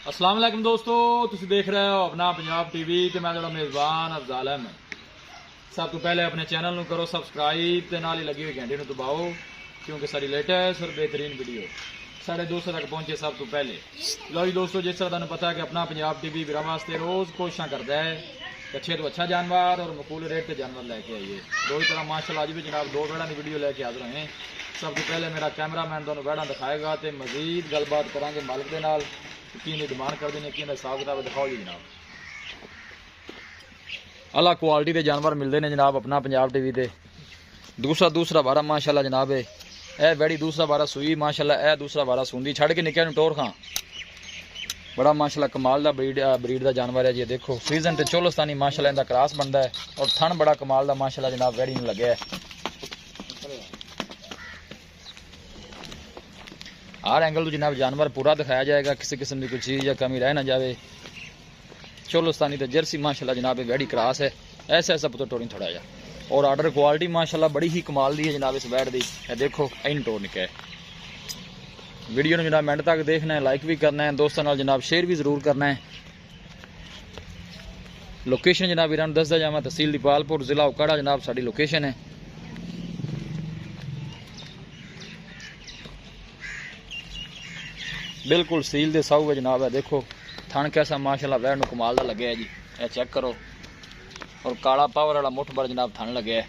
अस्सलाम वालेकुम दोस्तों, तुम देख रहे हो अपना पंजाब टीवी ते मैं तुहाडा मेज़बान अफज़ल अहमद। सब तो पहले अपने चैनल नूं करो सबसक्राइब ते नाल ही लगी हुई घंटी नूं दबाओ क्योंकि सारी लेटेस्ट और बेहतरीन वीडियो साढ़े दोस्तों तक पहुंचे सब तो पहले। लो जी दोस्तों, जिस तरह तुहानूं पता है कि अपना पंजाब टीवी वीरां वास्ते रोज़ कोशिशां करता है कि अच्छे तो अच्छा जानवर और मकूल रेट ते जानवर लैके आइए। दो ही तरह माशाल्लाह अज भी जनाब दो वेड़ा की वीडियो लैके हाज़र होए। सब तो पहले मेरा कैमरामैन तुहानूं वेड़ा दिखाएगा तो मजीद गलबात करांगे मालिक दे नाल की डिमांड करते हैं कि हिसाब किताब दिखाओ जी जनाब। अलग क्वालिटी के जानवर मिलते हैं जनाब अपना पंजाब टीवी ते। दूसरा बारा माशाल्लाह जनाब है ए बड़ी दूसरा बारा सुई माशाल्लाह ए दूसरा बारा सूंदी छड़ के निक्के टोर खां बड़ा माशाल्लाह कमाल दा ब्रीड दा जानवर है जी। देखो सीजन ते चोलस्तानी माशाल्लाह इंदा क्रॉस बनता है और थन बड़ा कमाल दा माशाल्लाह जनाब वेड़ी नूं लगे है। हर एंगल तो जनाब जानवर पूरा दिखाया जाएगा, किसी किस्म की कोई चीज़ या कमी रह ना जाए। चोलस्तानी तो जर्सी माशाल्लाह जनाब वेड़ी क्रॉस है, ऐसा ऐसा पुत्र टोरी थोड़ा जा और आर्डर क्वालिटी माशाल्लाह बड़ी ही कमाल दी है जनाब इस बैट दी। देखो इन टोर निका है। वीडियो में जनाब एंड तक देखना है, लाइक भी करना है, दोस्तों नाल जनाब शेयर भी जरूर करना है। लोकेशन जनाब वीरां दसदा जावां तहसील दीपालपुर जिला उकाड़ा जनाब साडी लोकेशन है। बिल्कुल सील दे साऊ है जनाब है। देखो थन कैसा माशाल्लाह वैड़ नूं कमाल दा लगे है जी, ए चेक करो और काला पावर वाला मुठ भर जनाब थन लगे है।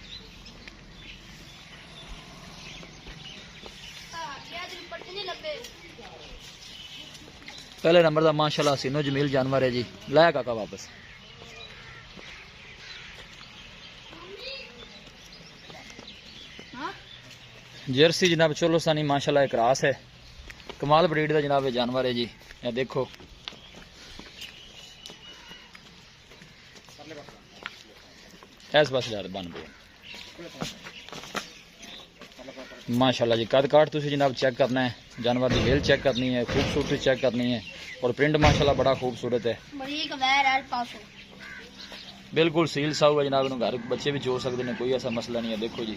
पहले नंबर दा माशाल्लाह सीनो जमील जानवर है जी। लाया काका वापस जर्सी जनाब चोलोस्तानी माशाल्लाह एक रास है, कमाल ब्रीड का जनाब जानवर है जी। ये देखो ऐस पास बन पे माशाल्लाह जी। कद काट तुसी जनाब चेक करना है, जानवर की हेल चेक करनी है, खूबसूरती चेक करनी है और प्रिंट माशाल्लाह बड़ा खूबसूरत है। बिल्कुल सील साऊ है जनाब, घर बच्चे भी जोड़ सकते हैं, कोई ऐसा मसला नहीं है। देखो जी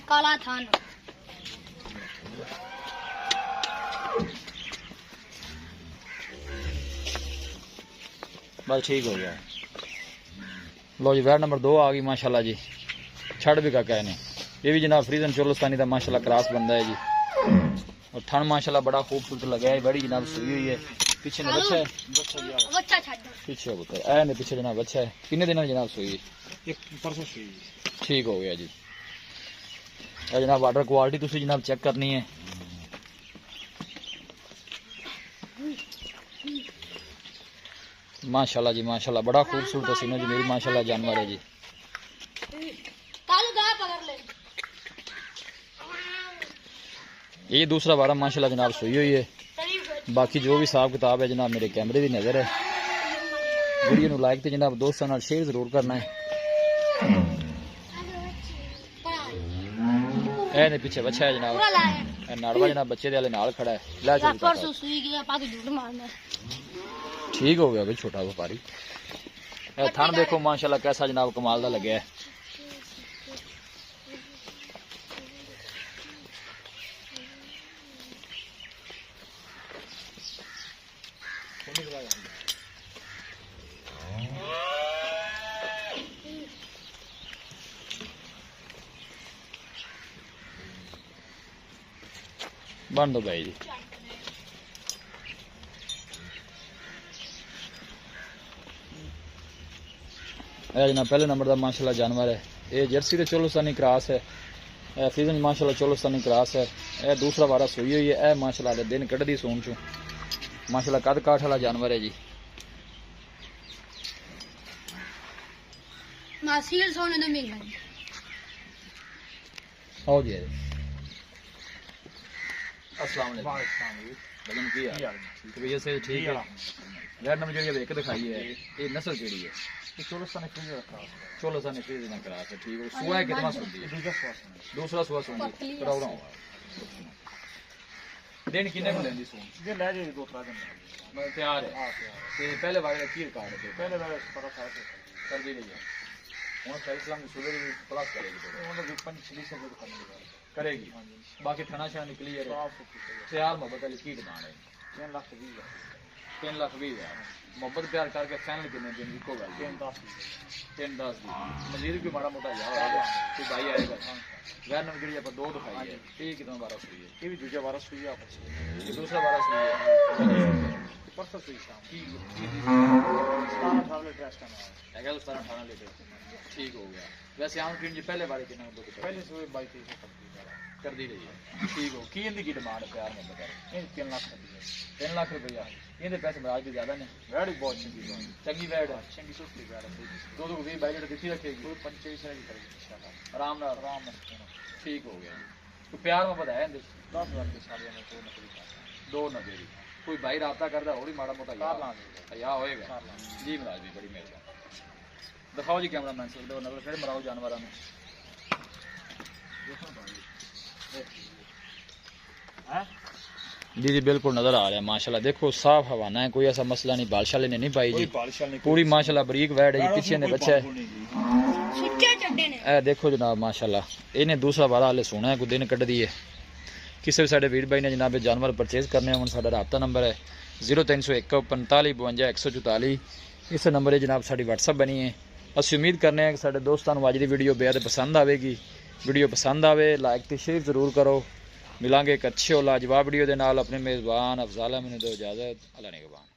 काला थान बस ठीक हो गया। लो जी वैड नंबर 2 आ गई माशाल्लाह जी। छड़ भी काका ने ये भी जनाब फ्रीजन चोलस्तानी का माशाल्लाह क्रॉस बंदा है जी और थन माशाल्लाह बड़ा खूबसूरत लगा है। बड़ी जनाब सुई हुई है, पीछे ने बच्चा है, पीछे पुत्र ए ने पीछे जनाब बच्चा है। कितने दिन जनाब सुई? परसों सुई। ठीक हो गया जी। जनाब आर्डर क्वालिटी तुसी जनाब चेक करनी है। माशाल्लाह जी माशाल्लाह बड़ा खूबसूरत सीनो जमील माशाल्लाह जानवर है जी। ये दूसरा बारा माशाल्लाह जनाब सुई हुई है। बाकी जो भी हिसाब किताब है जनाब मेरे कैमरे की नज़र है। वीडियो नूं लाइक तो जनाब दोस्तों नाल शेयर जरूर करना है। ए ने पीछे बच्चा है जनाब, नाड़वा जनाब बच्चे दे नाल खड़ा है। ला ठीक हो गया भाई छोटा व्यापारी। थन देखो माशाल्लाह कैसा जनाब कमाल दा लगे है। बन दो भाई जी। जना पहले नंबर का माशाल्लाह जानवर है। ये जर्सी तो चोलस्तानी क्रॉस है, फ्रीजन माशाल्लाह चोलस्तानी क्रॉस है। यह दूसरा बारा सुई हुई है। माशाल्लाह दिन कढ़दी सून चू माशाल्लाह कद काठ वाला जानवर है जी। आओ जी अस्सलाम वालेकुम। वजन की है भैया से ठीक है। रेड नंबर जो एक दिखाई है ये नस्ल केड़ी है? चोलस्तानी फ्रीज रखा चोलस्तानी फ्रीज ना करा है। ठीक है। सुआ है कितना सुनती है? दूसरा सुआ सुनती कराउड़ा हुआ दिन किन्ने को लेंदी सून ये ले जाए 2-3 दिन मैं तैयार है। ते पहले वाले की रिकॉर्ड है? पहले वाले पता था कर दी रही है हूँ सैलसलाम की सुबह प्लस करेगी तो 5-20 करेगी। बाकी थाना शाह निकली है तैयार मोहब्बत अली की डिमांड है 3 लाख 20 हज़ार 3,20,000 मोहब्बत प्यार करके फाइनल कितने दिन की को गल 3-10 3-10 दी मजीद भी माड़ा मोटा यार कोई भाई आएगा वैन नंबर ਜਿਹੜੀ ਆਪਾਂ ਦੋ ਦਿਖਾਈ ਹੈ ਇਹ ਕਿਦੋਂ 12 ਸੂਈ ਹੈ ये भी दूजा 12 सुई है आपस ਇਹ ਦੂਸਰਾ 12 ਸੂਈ ਹੈ परसों सुई शाम ਕੀ 17-18 लीटर का है ਹੈਗਾ 17-18 ਲੀਟਰ ਠੀਕ ਹੋ ਗਿਆ ਵੈਸੇ ਆਮ ਟ੍ਰੀਨ ਜੀ ਪਹਿਲੇ ਵਾਲੇ ਕਿੰਨਾ ਦੁੱਧ पहले सुई 22-23 ਕਰਦੀ ਰਹੀ ਹੈ ਠੀਕ ਹੋ ਕੀ ਇਹਦੀ ਕੀ ਡਿਮਾਂਡ ਪਿਆਰ ਮੈਂ ਬਤਾ ये 3 लाख का दिया 3 ਲੱਖ ਰੁਪਇਆ ਇਹਦੇ ਪੈਸੇ ਮਰਾਜ ਦੇ ਜ਼ਿਆਦਾ ਨੇ गाड़ी बहुत चंगी है ਚੰਗੀ ਵੈੜ ਹੈ चंगी सुस्ती गाड़ी ਦੋ ਦੋ 20 ਬਾਈ ਲੀਟਰ ਦਿੱਤੀ ਰੱਖੇਗੀ कोई 25 की करेगी इंशाल्लाह ਆਰਾਮ ਨਾਲ आराम से ਠੀਕ ਹੋ ਗਿਆ ਤੂੰ ਪਿਆਰ ਮੈਂ ਬਤਾਇਆ ਇਹਦੇ 10,000 के साल में कोई नौकरी करता ਦੋ ਨਾ ਦੇਰੀ ਕੋਈ ਭਾਈ ਰਾਬਤਾ ਕਰਦਾ ਹੋਰ ਹੀ ਮਾੜਾ ਮੋਟਾ कार लाने ਯਾ ਹੋਏਗਾ कार लाने ਜੀ ਮਹਾਰਾਜ ਜੀ ਬੜੀ ਮਿਹਰਬਾਨੀ ਦਿਖਾਓ ਜੀ ਕੈਮਰਾਮੈਨ ਸਾਹਿਬ ਦੇ ਨਜ਼ਰ ਫਿਰ ਮਰਾਓ ਜਾਨਵਰਾਂ ਨੂੰ हैं जी जी बिल्कुल नजर आ रहा है माशाल्लाह देखो साफ हवाना है कोई ऐसा मसला नहीं बालशाले ने नहीं पाई जी पूरी माशाल्लाह बरीक वैड है जी पीछे ने बच्चा है सुच्चे चड्डे ने ए देखो जनाब माशाल्लाह इन्हें दूसरा वाला हाले सोना है कोई दिन कट दी है किसी भी साडे वीर भाई ने जनाब जानवर परचेज करने होन साडा राब्ता नंबर है 0301 45 52 144 इस नंबर है जनाब साडी WhatsApp बनी है ਅਸੀਂ उम्मीद करने हैं कि साडे दोस्तां नूं अज दी वीडियो बेहद पसंद आवेगी वीडियो पसंद आवे लाइक ते शेयर जरूर करो मिलांगे एक अच्छे और लाजवाब वीडियो के नाल अपने मेज़बान अफजाल अहमद ने दो इजाज़त अल्लाह निगहबान।